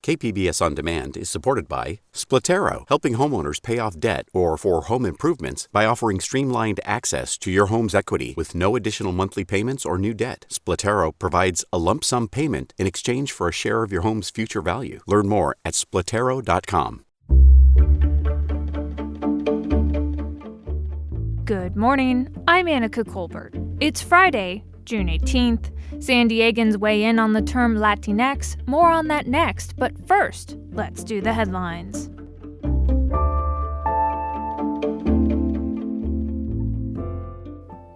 KPBS On Demand is supported by Splatero, helping homeowners pay off debt or for home improvements by offering streamlined access to your home's equity with no additional monthly payments or new debt. Splatero provides a lump sum payment in exchange for a share of your home's future value. Learn more at splatero.com. Good morning, I'm Annika Colbert. It's Friday, June 18th. San Diegans weigh in on the term Latinx. More on that next, but first, let's do the headlines.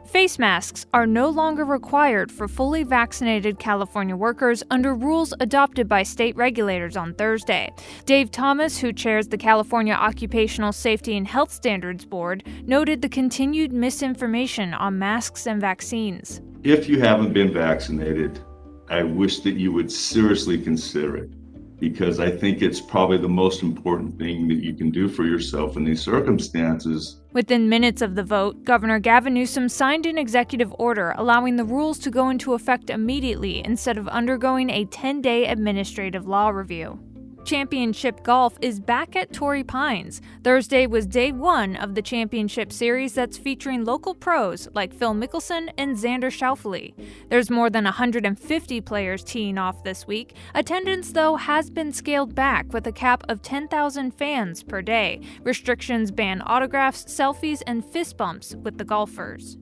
Face masks are no longer required for fully vaccinated California workers under rules adopted by state regulators on Thursday. Dave Thomas, who chairs the California Occupational Safety and Health Standards Board, noted the continued misinformation on masks and vaccines. If you haven't been vaccinated, I wish that you would seriously consider it, because I think it's probably the most important thing that you can do for yourself in these circumstances. Within minutes of the vote, Governor Gavin Newsom signed an executive order allowing the rules to go into effect immediately instead of undergoing a 10-day administrative law review. Championship golf is back at Torrey Pines. Thursday was day one of the championship series that's featuring local pros like Phil Mickelson and Xander Schauffele. There's more than 150 players teeing off this week. Attendance, though, has been scaled back with a cap of 10,000 fans per day. Restrictions ban autographs, selfies, and fist bumps with the golfers.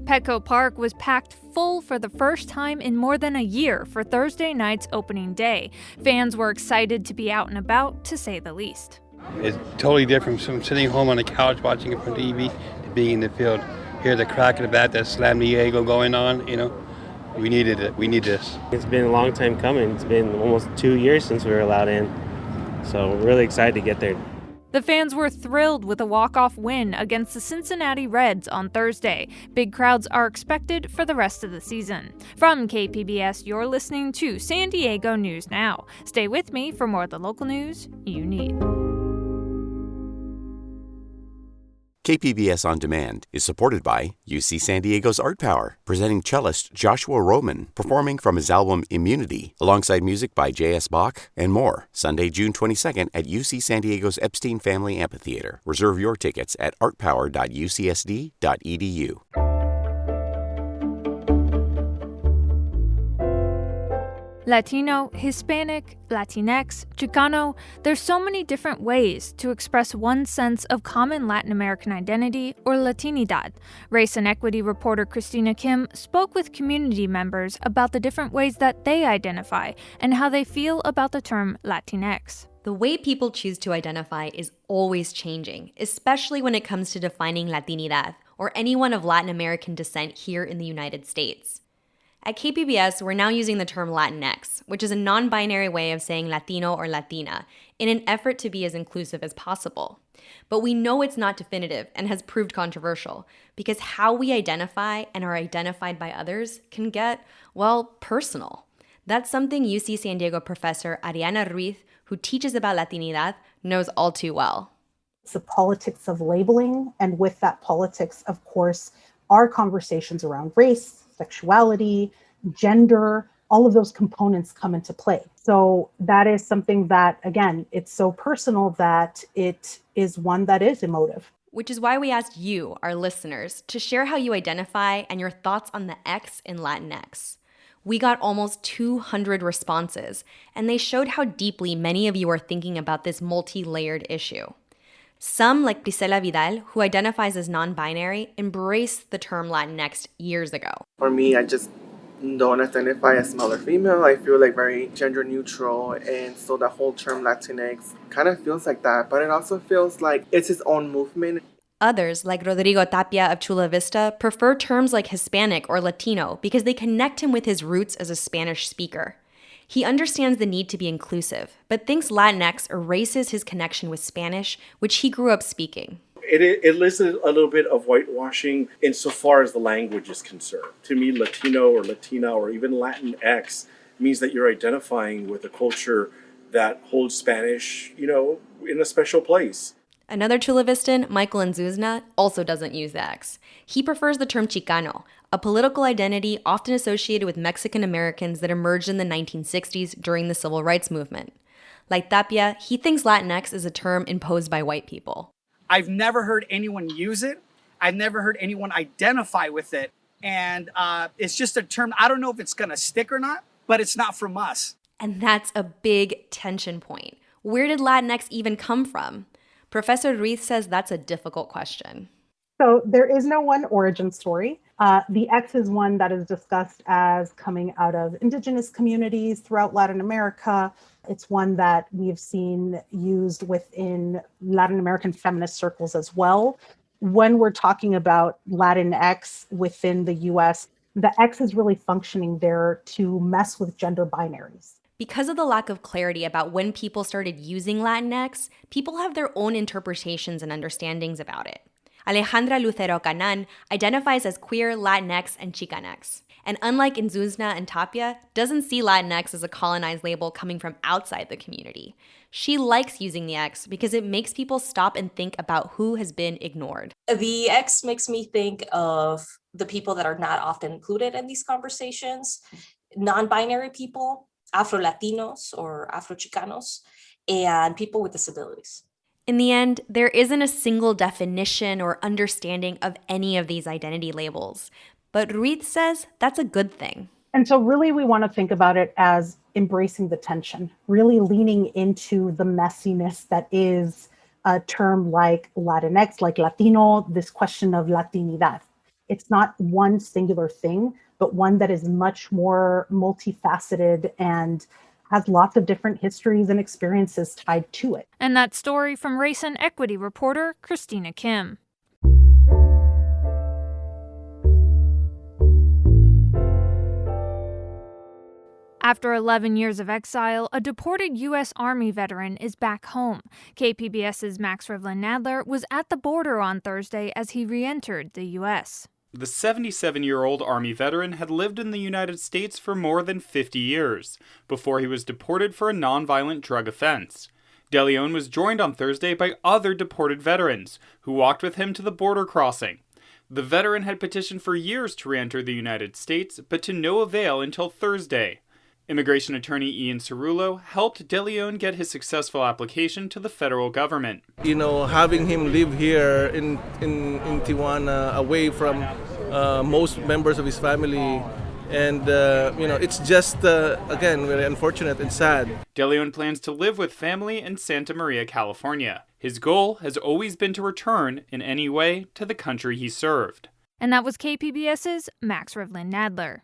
Petco Park was packed full for the first time in more than a year for Thursday night's opening day. Fans were excited to be out and about, to say the least. It's totally different from sitting home on the couch watching it from TV to being in the field. Hear the crack of the bat, that slam Diego going on, We needed it. We need this. It's been a long time coming. It's been almost 2 years since we were allowed in. So we're really excited to get there. The fans were thrilled with a walk-off win against the Cincinnati Reds on Thursday. Big crowds are expected for the rest of the season. From KPBS, you're listening to San Diego News Now. Stay with me for more of the local news you need. KPBS On Demand is supported by UC San Diego's Art Power, presenting cellist Joshua Roman, performing from his album Immunity, alongside music by J.S. Bach and more. Sunday, June 22nd at UC San Diego's Epstein Family Amphitheater. Reserve your tickets at artpower.ucsd.edu. Latino, Hispanic, Latinx, Chicano, there's so many different ways to express one sense of common Latin American identity or Latinidad. Race and equity reporter Christina Kim spoke with community members about the different ways that they identify and how they feel about the term Latinx. The way people choose to identify is always changing, especially when it comes to defining Latinidad, or anyone of Latin American descent here in the United States. At KPBS, we're now using the term Latinx, which is a non-binary way of saying Latino or Latina, in an effort to be as inclusive as possible. But we know it's not definitive and has proved controversial, because how we identify and are identified by others can get, personal. That's something UC San Diego professor Ariana Ruiz, who teaches about Latinidad, knows all too well. It's the politics of labeling, and with that politics, of course, are conversations around race, sexuality, gender, all of those components come into play. So that is something that, again, it's so personal that it is one that is emotive. Which is why we asked you, our listeners, to share how you identify and your thoughts on the X in Latinx. We got almost 200 responses, and they showed how deeply many of you are thinking about this multi-layered issue. Some, like Priscilla Vidal, who identifies as non-binary, embraced the term Latinx years ago. For me, I just don't identify as male or female. I feel like very gender neutral, and so the whole term Latinx kind of feels like that, but it also feels like it's its own movement. Others, like Rodrigo Tapia of Chula Vista, prefer terms like Hispanic or Latino because they connect him with his roots as a Spanish speaker. He understands the need to be inclusive, but thinks Latinx erases his connection with Spanish, which he grew up speaking. It listed a little bit of whitewashing insofar as the language is concerned. To me, Latino or Latina or even Latinx means that you're identifying with a culture that holds Spanish, in a special place. Another Chula Vistan, Michael Nzuzna, also doesn't use the X. He prefers the term Chicano, a political identity often associated with Mexican Americans that emerged in the 1960s during the Civil Rights Movement. Like Tapia, he thinks Latinx is a term imposed by white people. I've never heard anyone use it. I've never heard anyone identify with it. And it's just a term, I don't know if it's going to stick or not, but it's not from us. And that's a big tension point. Where did Latinx even come from? Professor Ruiz says that's a difficult question. So there is no one origin story. The X is one that is discussed as coming out of indigenous communities throughout Latin America. It's one that we've seen used within Latin American feminist circles as well. When we're talking about Latinx within the US, the X is really functioning there to mess with gender binaries. Because of the lack of clarity about when people started using Latinx, people have their own interpretations and understandings about it. Alejandra Lucero Canan identifies as queer, Latinx, and Chicanx. And unlike Inzuzna and Tapia, doesn't see Latinx as a colonized label coming from outside the community. She likes using the X because it makes people stop and think about who has been ignored. The X makes me think of the people that are not often included in these conversations, non-binary people, Afro-Latinos or Afro-Chicanos, and people with disabilities. In the end, there isn't a single definition or understanding of any of these identity labels. But Ruiz says that's a good thing. And so really we want to think about it as embracing the tension, really leaning into the messiness that is a term like Latinx, like Latino, this question of Latinidad. It's not one singular thing, but one that is much more multifaceted and has lots of different histories and experiences tied to it. And that story from race and equity reporter Christina Kim. After 11 years of exile, a deported U.S. Army veteran is back home. KPBS's Max Rivlin-Nadler was at the border on Thursday as he re-entered the U.S. The 77-year-old Army veteran had lived in the United States for more than 50 years, before he was deported for a nonviolent drug offense. De Leon was joined on Thursday by other deported veterans, who walked with him to the border crossing. The veteran had petitioned for years to re-enter the United States, but to no avail until Thursday. Immigration attorney Ian Cerullo helped De Leon get his successful application to the federal government. You know, having him live here in Tijuana, away from most members of his family, and it's just, again, very unfortunate and sad. De Leon plans to live with family in Santa Maria, California. His goal has always been to return, in any way, to the country he served. And that was KPBS's Max Rivlin-Nadler.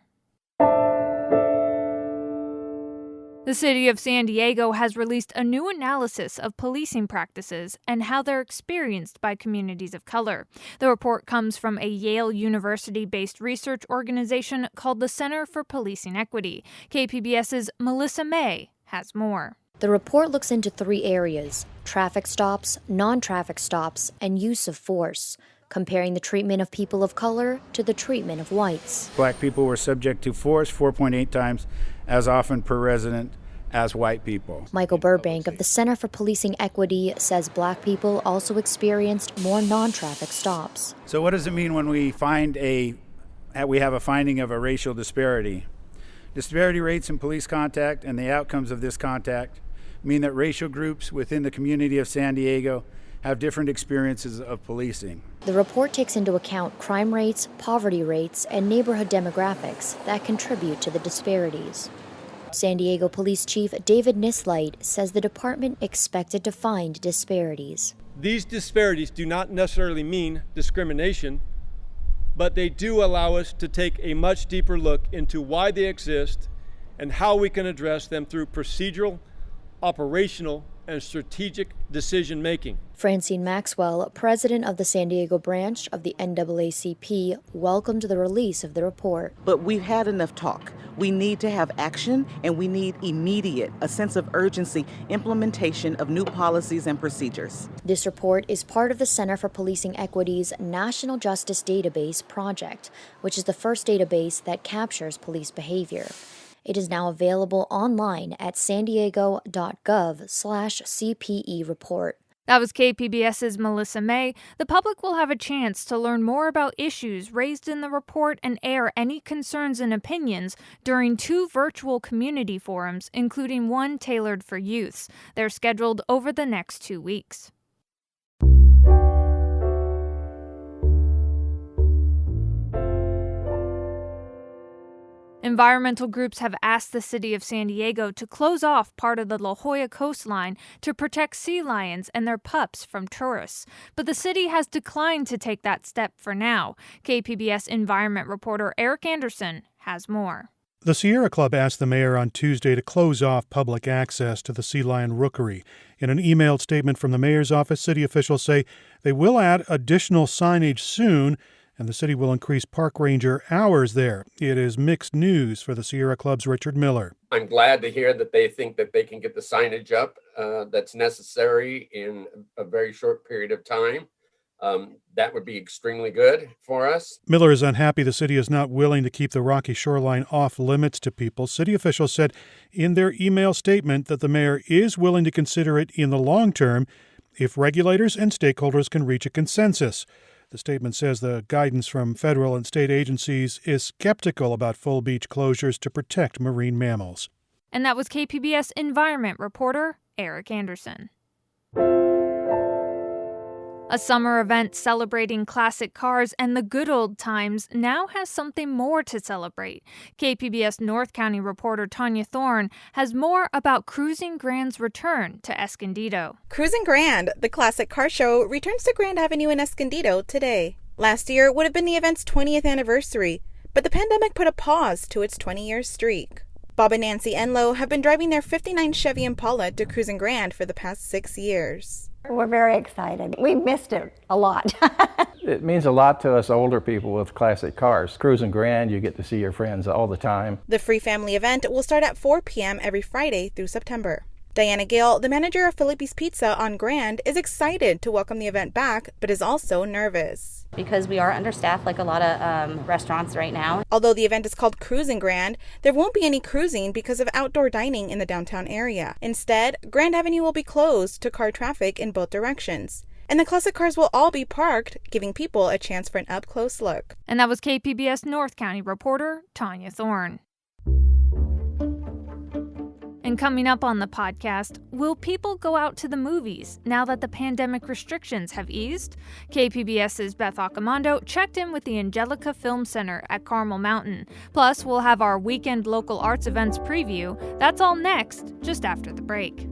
The city of San Diego has released a new analysis of policing practices and how they're experienced by communities of color. The report comes from a Yale University-based research organization called the Center for Policing Equity. KPBS's Melissa May has more. The report looks into 3 areas: traffic stops, non-traffic stops, and use of force, comparing the treatment of people of color to the treatment of whites. Black people were subject to force 4.8 times as often per resident as white people. Michael Burbank of the Center for Policing Equity says black people also experienced more non-traffic stops. So what does it mean when we have a finding of a racial disparity? Disparity rates in police contact and the outcomes of this contact mean that racial groups within the community of San Diego have different experiences of policing. The report takes into account crime rates, poverty rates, and neighborhood demographics that contribute to the disparities. San Diego Police Chief David Nislight says the department expected to find disparities. These disparities do not necessarily mean discrimination, but they do allow us to take a much deeper look into why they exist and how we can address them through procedural, operational, and strategic decision making. Francine Maxwell, president of the San Diego branch of the NAACP, welcomed the release of the report. But we've had enough talk. We need to have action, and we need immediate, a sense of urgency, implementation of new policies and procedures. This report is part of the Center for Policing Equity's National Justice Database project, which is the first database that captures police behavior. It is now available online at sandiego.gov/CPE report. That was KPBS's Melissa May. The public will have a chance to learn more about issues raised in the report and air any concerns and opinions during 2 virtual community forums, including one tailored for youths. They're scheduled over the next 2 weeks. Environmental groups have asked the city of San Diego to close off part of the La Jolla coastline to protect sea lions and their pups from tourists. But the city has declined to take that step for now. KPBS environment reporter Eric Anderson has more. The Sierra Club asked the mayor on Tuesday to close off public access to the sea lion rookery. In an emailed statement from the mayor's office, city officials say they will add additional signage soon, and the city will increase park ranger hours there. It is mixed news for the Sierra Club's Richard Miller. I'm glad to hear that they think that they can get the signage up that's necessary in a very short period of time. That would be extremely good for us. Miller is unhappy the city is not willing to keep the rocky shoreline off limits to people. City officials said in their email statement that the mayor is willing to consider it in the long term if regulators and stakeholders can reach a consensus. The statement says the guidance from federal and state agencies is skeptical about full beach closures to protect marine mammals. And that was KPBS environment reporter Eric Anderson. A summer event celebrating classic cars and the good old times now has something more to celebrate. KPBS North County reporter Tanya Thorne has more about Cruising Grand's return to Escondido. Cruising Grand, the classic car show, returns to Grand Avenue in Escondido today. Last year would have been the event's 20th anniversary, but the pandemic put a pause to its 20-year streak. Bob and Nancy Enlow have been driving their 59 Chevy Impala to Cruising Grand for the past 6 years. We're very excited. We missed it a lot. It means a lot to us older people with classic cars. Cruising Grand, you get to see your friends all the time. The free family event will start at 4 p.m. every Friday through September. Diana Gale, the manager of Felipe's Pizza on Grand, is excited to welcome the event back, but is also nervous. Because we are understaffed like a lot of restaurants right now. Although the event is called Cruising Grand, there won't be any cruising because of outdoor dining in the downtown area. Instead, Grand Avenue will be closed to car traffic in both directions. And the classic cars will all be parked, giving people a chance for an up-close look. And that was KPBS North County reporter Tanya Thorne. And coming up on the podcast, will people go out to the movies now that the pandemic restrictions have eased? KPBS's Beth Accomando checked in with the Angelika Film Center at Carmel Mountain. Plus, we'll have our weekend local arts events preview. That's all next, just after the break.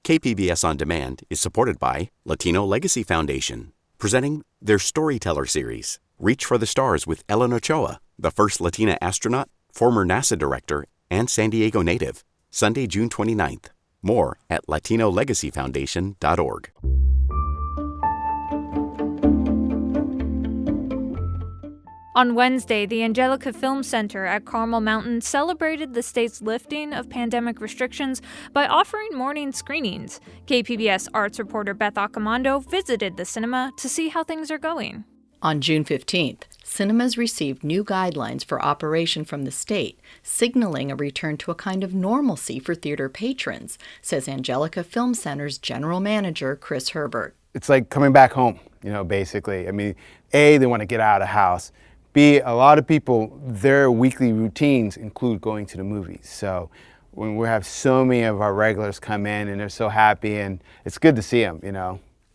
KPBS On Demand is supported by Latino Legacy Foundation, presenting their Storyteller series, Reach for the Stars with Ellen Ochoa, the first Latina astronaut, former NASA director, and San Diego native, Sunday, June 29th. More at latinolegacyfoundation.org. On Wednesday, the Angelika Film Center at Carmel Mountain celebrated the state's lifting of pandemic restrictions by offering morning screenings. KPBS arts reporter Beth Accomando visited the cinema to see how things are going. On June 15th, cinemas received new guidelines for operation from the state, signaling a return to a kind of normalcy for theater patrons, says Angelika Film Center's general manager, Chris Herbert. It's like coming back home, basically. I mean, A, they want to get out of the house. B, a lot of people, their weekly routines include going to the movies. So when we have so many of our regulars come in and they're so happy, and it's good to see them,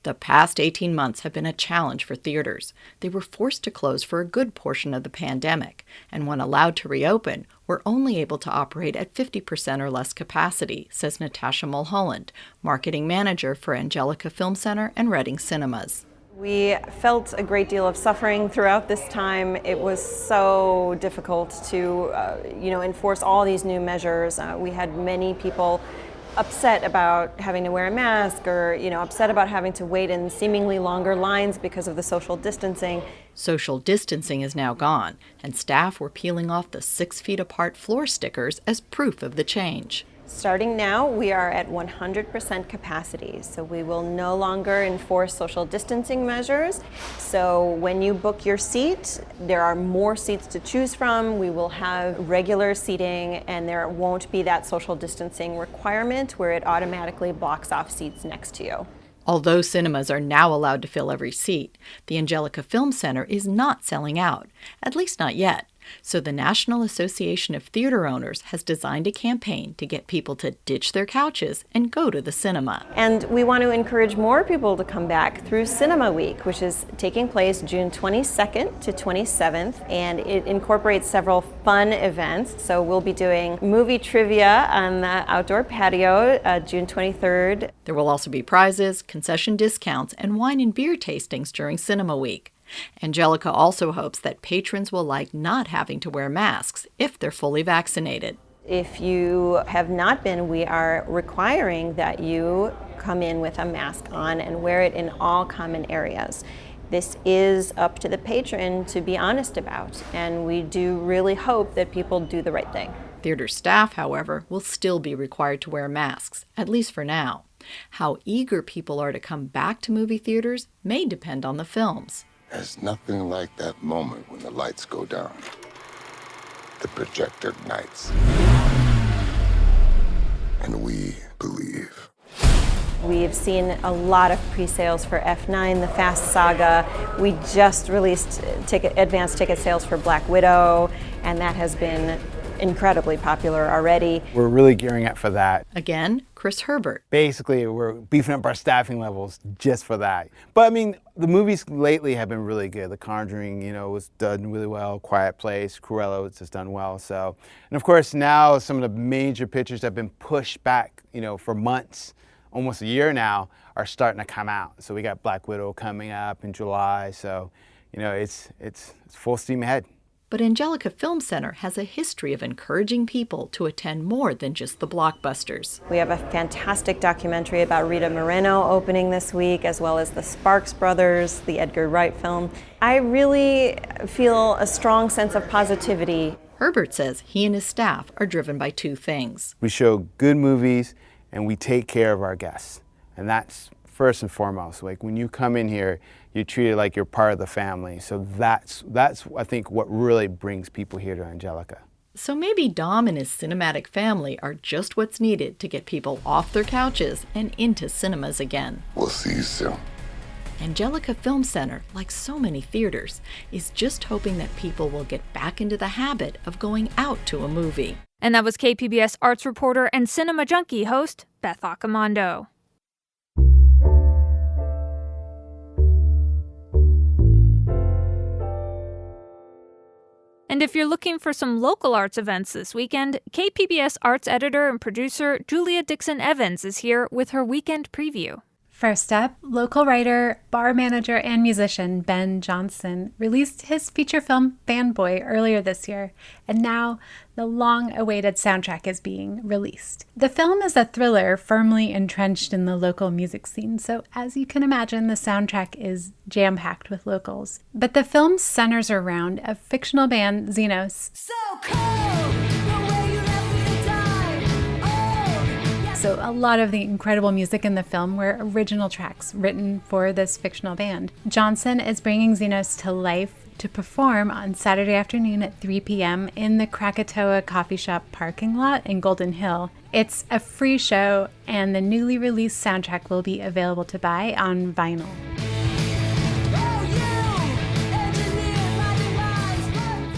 The past 18 months have been a challenge for theaters. They were forced to close for a good portion of the pandemic, and when allowed to reopen, were only able to operate at 50% or less capacity, says Natasha Mulholland, marketing manager for Angelika Film Center and Reading Cinemas. We felt a great deal of suffering throughout this time. It was so difficult to, enforce all these new measures. We had many people upset about having to wear a mask or, upset about having to wait in seemingly longer lines because of the social distancing. Social distancing is now gone, and staff were peeling off the 6 feet apart floor stickers as proof of the change. Starting now, we are at 100% capacity, so we will no longer enforce social distancing measures. So when you book your seat, there are more seats to choose from. We will have regular seating, and there won't be that social distancing requirement where it automatically blocks off seats next to you. Although cinemas are now allowed to fill every seat, the Angelika Film Center is not selling out, at least not yet. So the National Association of Theater Owners has designed a campaign to get people to ditch their couches and go to the cinema. And we want to encourage more people to come back through Cinema Week, which is taking place June 22nd to 27th, and it incorporates several fun events. So we'll be doing movie trivia on the outdoor patio June 23rd. There will also be prizes, concession discounts, and wine and beer tastings during Cinema Week. Angelika also hopes that patrons will like not having to wear masks if they're fully vaccinated. If you have not been, we are requiring that you come in with a mask on and wear it in all common areas. This is up to the patron to be honest about, and we do really hope that people do the right thing. Theater staff, however, will still be required to wear masks, at least for now. How eager people are to come back to movie theaters may depend on the films. There's nothing like that moment when the lights go down. The projector ignites. And we believe. We've seen a lot of pre-sales for F9, the Fast Saga. We just released advanced ticket sales for Black Widow, and that has been incredibly popular already. We're really gearing up for that. Again, Chris Herbert. Basically, we're beefing up our staffing levels just for that. But I mean, the movies lately have been really good. The Conjuring, was done really well. Quiet Place, Cruella was just done well. So, and of course now some of the major pictures that have been pushed back, for months, almost a year now, are starting to come out. So we got Black Widow coming up in July. So, it's full steam ahead. But Angelika Film Center has a history of encouraging people to attend more than just the blockbusters. We have a fantastic documentary about Rita Moreno opening this week, as well as the Sparks Brothers, the Edgar Wright film. I really feel a strong sense of positivity. Herbert says he and his staff are driven by two things. We show good movies and we take care of our guests. And that's first and foremost. Like when you come in here, you're treated like you're part of the family. So that's I think what really brings people here to Angelika. So maybe Dom and his cinematic family are just what's needed to get people off their couches and into cinemas again. We'll see you soon. Angelika Film Center, like so many theaters, is just hoping that people will get back into the habit of going out to a movie. And that was KPBS arts reporter and Cinema Junkie host Beth Accomando. And if you're looking for some local arts events this weekend, KPBS arts editor and producer Julia Dixon Evans is here with her weekend preview. First up, local writer, bar manager, and musician Ben Johnson released his feature film Fanboy earlier this year, and now the long-awaited soundtrack is being released. The film is a thriller firmly entrenched in the local music scene, so as you can imagine, the soundtrack is jam-packed with locals. But the film centers around a fictional band, Xenos. So cold! So a lot of the incredible music in the film were original tracks written for this fictional band. Johnson is bringing Xenos to life to perform on Saturday afternoon at 3 p.m. in the Krakatoa Coffee Shop parking lot in Golden Hill. It's a free show, and the newly released soundtrack will be available to buy on vinyl.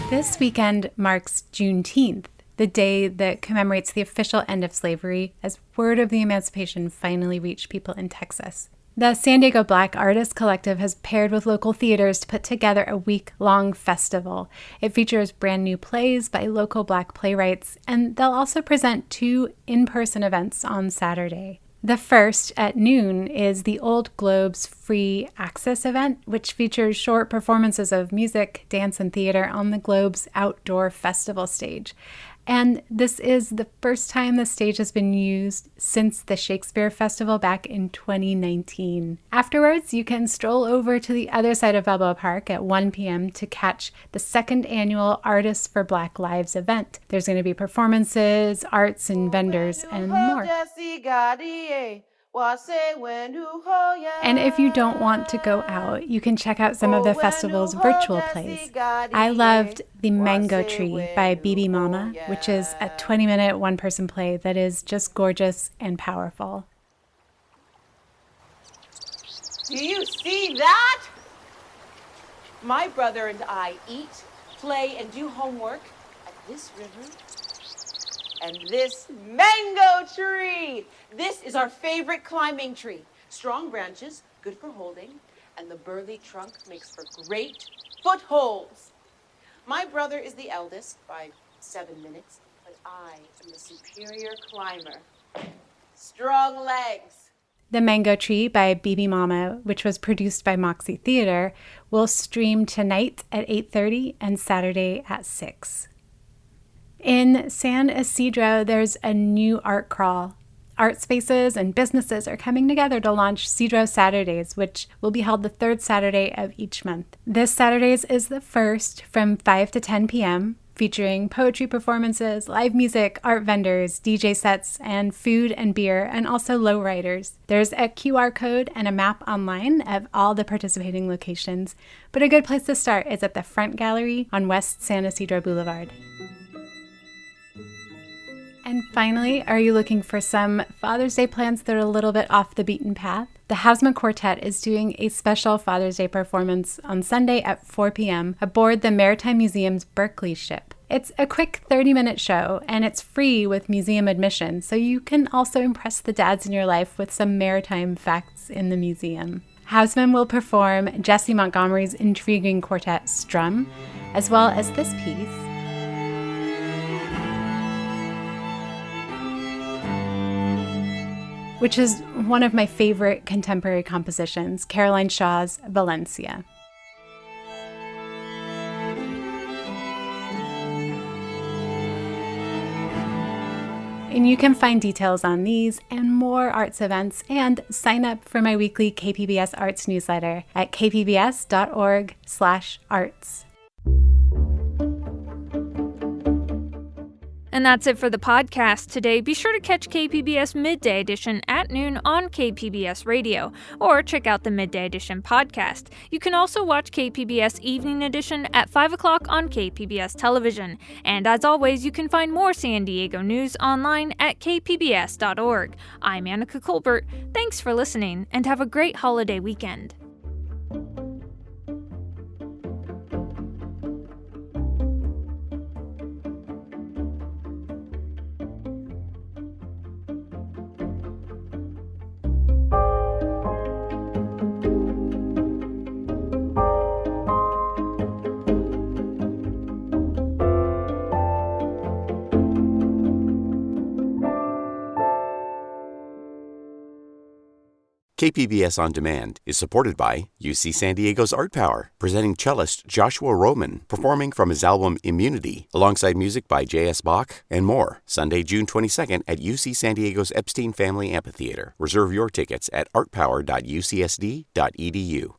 This weekend marks Juneteenth, the day that commemorates the official end of slavery as word of the emancipation finally reached people in Texas. The San Diego Black Artists Collective has paired with local theaters to put together a week-long festival. It features brand new plays by local Black playwrights, and they'll also present 2 in-person events on Saturday. The first, at noon, is the Old Globe's Free Access event, which features short performances of music, dance, and theater on the Globe's outdoor festival stage. And this is the first time the stage has been used since the Shakespeare Festival back in 2019. Afterwards, you can stroll over to the other side of Balboa Park at 1 p.m. to catch the second annual Artists for Black Lives event. There's going to be performances, arts, and vendors, and more. And if you don't want to go out, you can check out some of the festival's virtual plays. I loved The Mango Tree by Bibi Mama, which is a 20-minute one-person play that is just gorgeous and powerful. Do you see that? My brother and I eat, play, and do homework at this river and this mango tree. This is our favorite climbing tree. Strong branches, good for holding, and the burly trunk makes for great footholds. My brother is the eldest by 7 minutes, but I am the superior climber. Strong legs. The Mango Tree by Bibi Mama, which was produced by Moxie Theater, will stream tonight at 8:30 and Saturday at 6. In San Isidro, there's a new art crawl. Art spaces and businesses are coming together to launch Cedro Saturdays, which will be held the third Saturday of each month. This Saturdays is the first from 5 to 10 p.m., featuring poetry performances, live music, art vendors, DJ sets, and food and beer, and also lowriders. There's a QR code and a map online of all the participating locations, but a good place to start is at the Front Gallery on West San Isidro Boulevard. And finally, are you looking for some Father's Day plans that are a little bit off the beaten path? The Hazma Quartet is doing a special Father's Day performance on Sunday at 4 p.m. aboard the Maritime Museum's Berkeley ship. It's a quick 30-minute show, and it's free with museum admission, so you can also impress the dads in your life with some maritime facts in the museum. Hausman will perform Jesse Montgomery's intriguing quartet Strum, as well as this piece, which is one of my favorite contemporary compositions, Caroline Shaw's Valencia. And you can find details on these and more arts events and sign up for my weekly KPBS Arts newsletter at kpbs.org/arts. And that's it for the podcast today. Be sure to catch KPBS Midday Edition at noon on KPBS Radio, or check out the Midday Edition podcast. You can also watch KPBS Evening Edition at 5 o'clock on KPBS Television. And as always, you can find more San Diego news online at kpbs.org. I'm Annika Colbert. Thanks for listening, and have a great holiday weekend. KPBS On Demand is supported by UC San Diego's Art Power, presenting cellist Joshua Roman, performing from his album Immunity, alongside music by J.S. Bach and more, Sunday, June 22nd at UC San Diego's Epstein Family Amphitheater. Reserve your tickets at artpower.ucsd.edu.